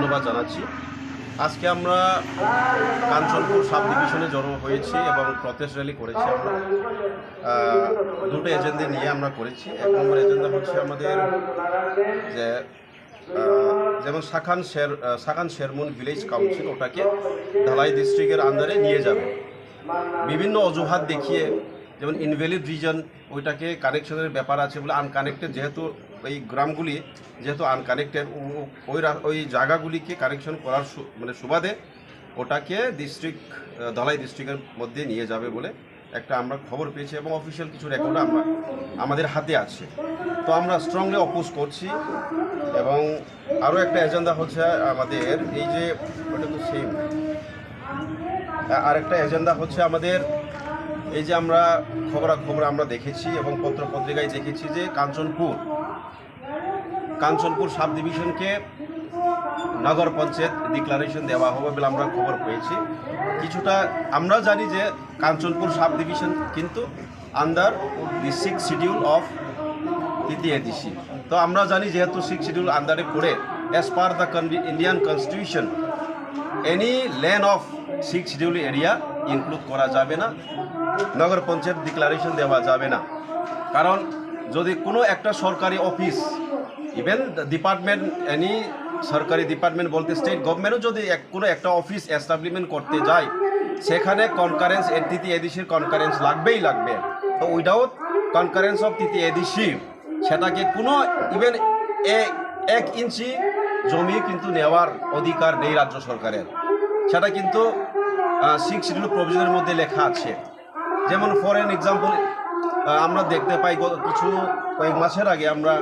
ধন্যবাদ জানাচ্ছি। আজকে আমরা কাঞ্চনপুর সাব ডিভিশনে জড়ো হয়েছি এবং প্রটেস্ট র্যালি করেছি। আমরা দুটো এজেন্ডা নিয়ে আমরা করেছি। এক নম্বর এজেন্ডা হচ্ছে আমাদের যে যেমন সাকান শেরমুন ভিলেজ কাউন্সিল ওটাকে ঢালাই ডিস্ট্রিক্টের আন্ডারে নিয়ে যাবে। বিভিন্ন অজুহাত দেখিয়ে, যেমন ইনভ্যালিড রিজন ওইটাকে কানেকশনের ব্যাপার আছে বলে, আনকানেক্টেড যেহেতু এই গ্রামগুলি যেহেতু আনকানেক্টেড, ওই জায়গাগুলিকে কানেকশন করার সুবাদে ওটাকে ধলাই ডিস্ট্রিক্টের মধ্যে নিয়ে যাবে বলে একটা আমরা খবর পেয়েছি এবং অফিসিয়াল কিছু রেকর্ড আমাদের হাতে আছে। তো আমরা স্ট্রংলি অপোজ করছি। এবং আরও একটা এজেন্ডা হচ্ছে আমাদের এই যে ওটা তো সেম, আরেকটা এজেন্ডা হচ্ছে আমাদের এই যে আমরা খবর আমরা দেখেছি এবং পত্রপত্রিকায় দেখেছি যে কাঞ্চনপুর সাব ডিভিশনকে নগর পঞ্চায়েত ডিক্লারেশন দেওয়া হবে বলে আমরা খবর পেয়েছি। কিছুটা আমরা জানি যে কাঞ্চনপুর সাব ডিভিশন কিন্তু under the 6th schedule of TTADC। তো আমরা জানি যেহেতু 6th শিডিউল আন্ডারে পড়ে, as per the Indian constitution any land of 6th schedule area include করা যাবে না, নগর পঞ্চায়েত ডিক্লারেশন দেওয়া যাবে না। কারণ যদি কোনো একটা সরকারি অফিস, ইভেন ডিপার্টমেন্ট, এনি সরকারি ডিপার্টমেন্ট বলতে স্টেট গভর্নমেন্টও যদি কোনো একটা অফিস এস্টাবলিশমেন্ট করতে যায়, সেখানে কনকারেন্স TTADCর কনকারেন্স লাগবেই লাগবে। তো উইদাউট কনকারেন্স অফ TTADC সেটাকে কোনো ইভেন 1 ইঞ্চি জমি কিন্তু নেওয়ার অধিকার নেই রাজ্য সরকারের। সেটা কিন্তু 6th শিডিউল প্রভিশনের মধ্যে লেখা আছে। যেমন ফর এন এক্সাম্পল আমরা দেখতে পাই কয়েক মাসের আগে আমরা